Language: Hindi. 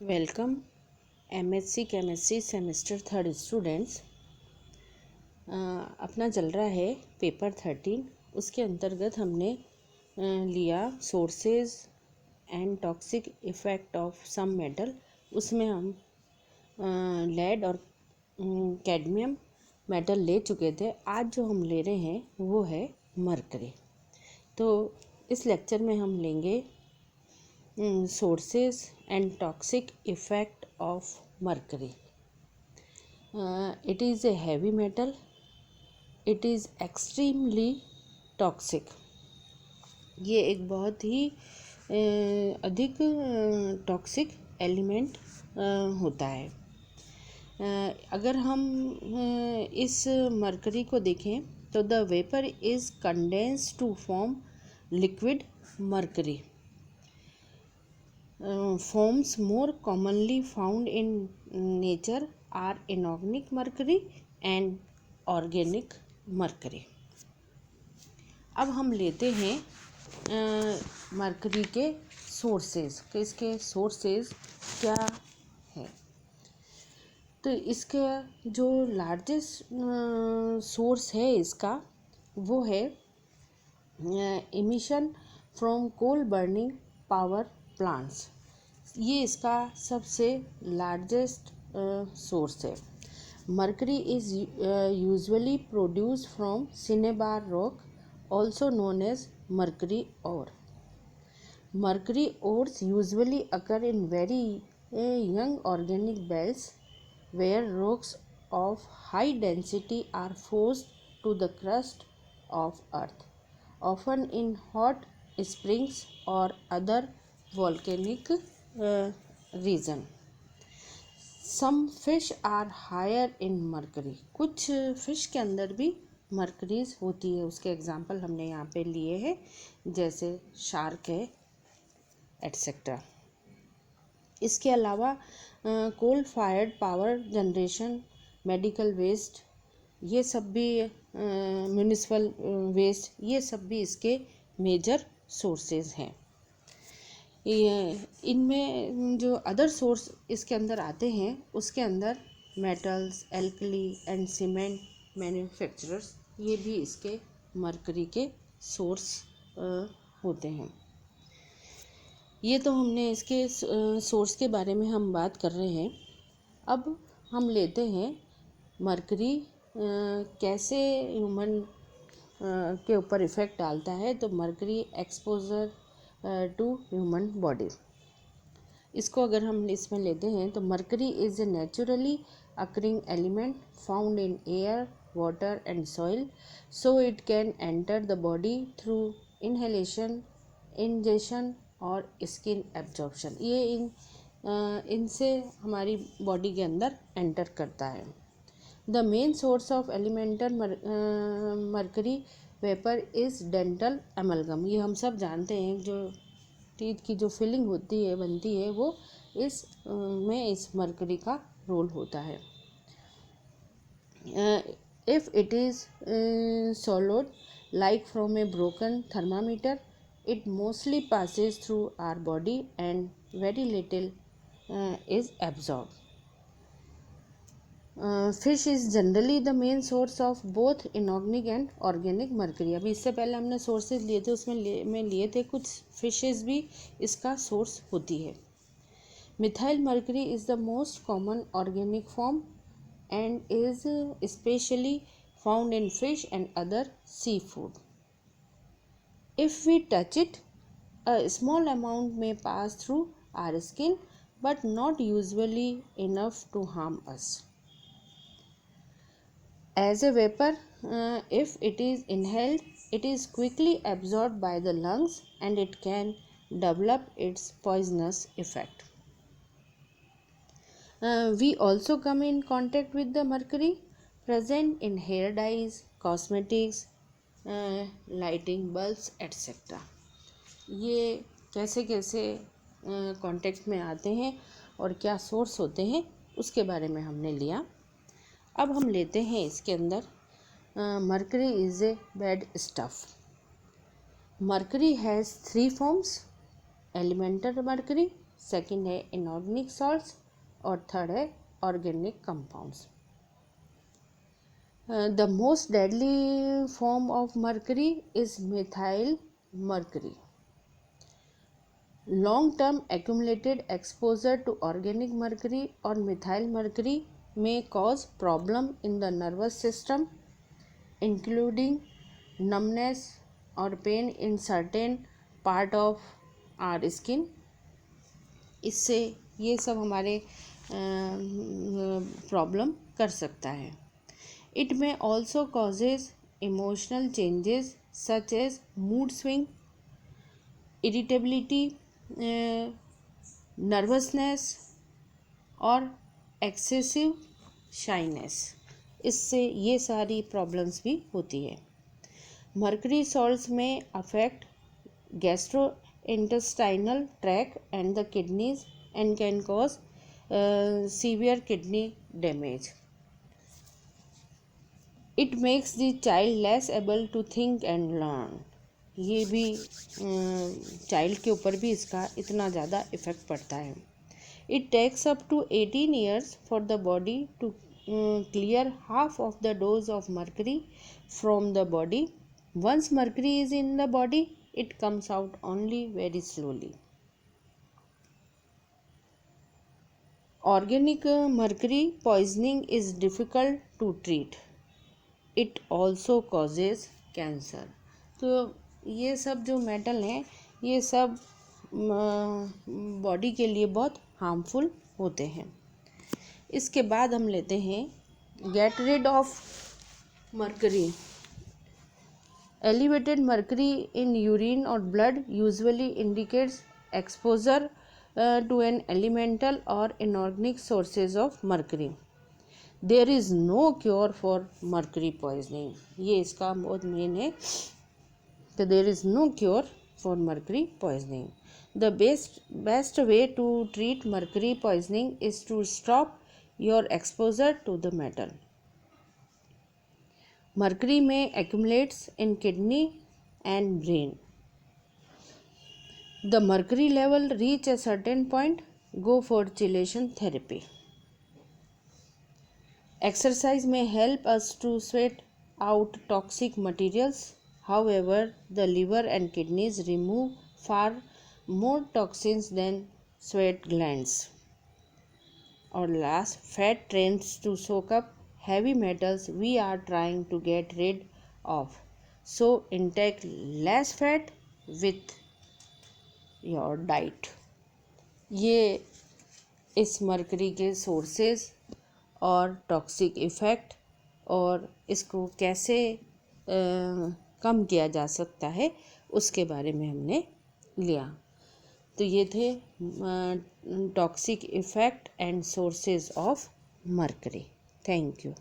Welcome MSc chemistry semester third students. अपना चल रहा है पेपर 13। उसके अंतर्गत हमने लिया sources and toxic effect of some metal. उसमें हम लेड और कैडमियम मेटल ले चुके थे। आज जो हम ले रहे हैं वो है मरकरी। तो इस लेक्चर में हम लेंगे sources and toxic effect of mercury. It is a heavy metal. It is extremely toxic. ये एक बहुत ही अधिक टॉक्सिक एलिमेंट होता है। अगर हम इस मरकरी को देखें तो the vapour is condense to form liquid mercury. Forms more commonly found in nature are inorganic mercury and organic mercury. अब हम लेते हैं मरकरी के सोर्सेज कि इसके सोर्सेज क्या है। तो इसका जो लार्जेस्ट सोर्स है इसका वो है emission from coal burning power plants. ये इसका सबसे लार्जेस्ट सोर्स है। Mercury is usually produce from cinnabar rock, also known as mercury ore. Mercury ores usually occur in very young organic belts where rocks of high density are forced to the crust of earth, often in hot springs or other volcanic region. Some fish are higher in mercury. कुछ फिश के अंदर भी मरकरीज होती है। उसके एग्जाम्पल हमने यहाँ पे लिए हैं, जैसे शार्क है एट्सेट्रा. इसके अलावा coal fired power generation, medical waste, ये सब भी म्यूनिसिपल वेस्ट, ये सब भी इसके मेजर सोर्सेज हैं. इनमें जो अदर सोर्स इसके अंदर आते हैं उसके अंदर metals, alkali and cement manufacturers, ये भी इसके मरकरी के सोर्स होते हैं. ये तो हमने इसके सोर्स के बारे में हम बात कर रहे हैं. अब हम लेते हैं मरकरी कैसे ह्यूमन के ऊपर इफ़ेक्ट डालता है. तो mercury exposure to human body, इसको अगर हम इसमें लेते हैं तो mercury is a naturally occurring element found in air, water and soil, so it can enter the body through inhalation, ingestion और स्किन एब्जॉर्प्शन. ये इनसे हमारी बॉडी के अंदर एंटर करता है. The main source of elemental mercury vapour is dental amalgam. ये हम सब जानते हैं, जो टीथ की जो फिलिंग होती है, बनती है, वो इस मरकरी का रोल होता है. If it is solid like from A broken thermometer, it mostly passes through our body and very little is absorbed. Fish is generally the main source of both inorganic and organic mercury. अभी इससे पहले हमने सोर्सेज लिए थे, उसमें में लिए थे कुछ फिशेज भी इसका सोर्स होती है. Methyl mercury is the most common organic form and is specially found in fish and other sea food. If we touch it, a small amount may pass through our skin, but not usually enough to harm us. As a vapor, if it is inhaled, it is quickly absorbed by the lungs and it can develop its poisonous effect. We also come in contact with the mercury present in hair dyes, cosmetics, lighting bulbs etcetera. ये कैसे कैसे कांटेक्ट में आते हैं और क्या सोर्स होते हैं उसके बारे में हमने लिया. अब हम लेते हैं इसके अंदर mercury is a bad stuff. Mercury has 3 forms: elemental mercury, second है इनऑर्गेनिक सॉल्ट्स और थर्ड है organic compounds. The most deadly form of mercury is methyl mercury. Long term accumulated exposure to organic mercury और methyl mercury may cause problem in the nervous system including numbness or pain in certain part of our skin। इससे ये सब हमारे प्रॉब्लम कर सकता है। It may also causes emotional changes such as mood swing, irritability, nervousness और एक्सेसिव शाइनेस। इससे ये सारी प्रॉब्लम्स भी होती है। मर्करी सॉल्ट्स में affect gastrointestinal tract and the kidneys and can cause severe kidney damage. It makes the child less able to think and learn। ये भी चाइल्ड के ऊपर भी इसका इतना ज़्यादा इफ़ेक्ट पड़ता है। It takes up to 18 years for the body to clear half of the dose of mercury from the body. Once mercury is in the body, it comes out only very slowly। Organic mercury poisoning is difficult to treat। It also causes cancer। तो ये सब जो मेटल हैं ये सब बॉडी के लिए बहुत हार्मफुल होते हैं। इसके बाद हम लेते हैं get rid of mercury. Elevated mercury in urine or blood usually indicates exposure to an elemental or inorganic sources of mercury। There is no cure for mercury poisoning। ये इसका बहुत मेन है। तो there is no cure for mercury poisoning। The best way to treat mercury poisoning is to stop your exposure to the metal। Mercury may accumulates in kidney and brain। The mercury level reach a certain point, go for chelation therapy। Exercise may help us to sweat out toxic materials। However, the liver and kidneys remove far more toxins than sweat glands। और last, fat tends to soak up heavy metals we are trying to get rid of। So intake less fat with your diet। ये इस मर्करी के सोर्सेज और टॉक्सिक इफ़ेक्ट और इसको कैसे कम किया जा सकता है उसके बारे में हमने लिया। तो ये थे toxic effect and sources of mercury. Thank you.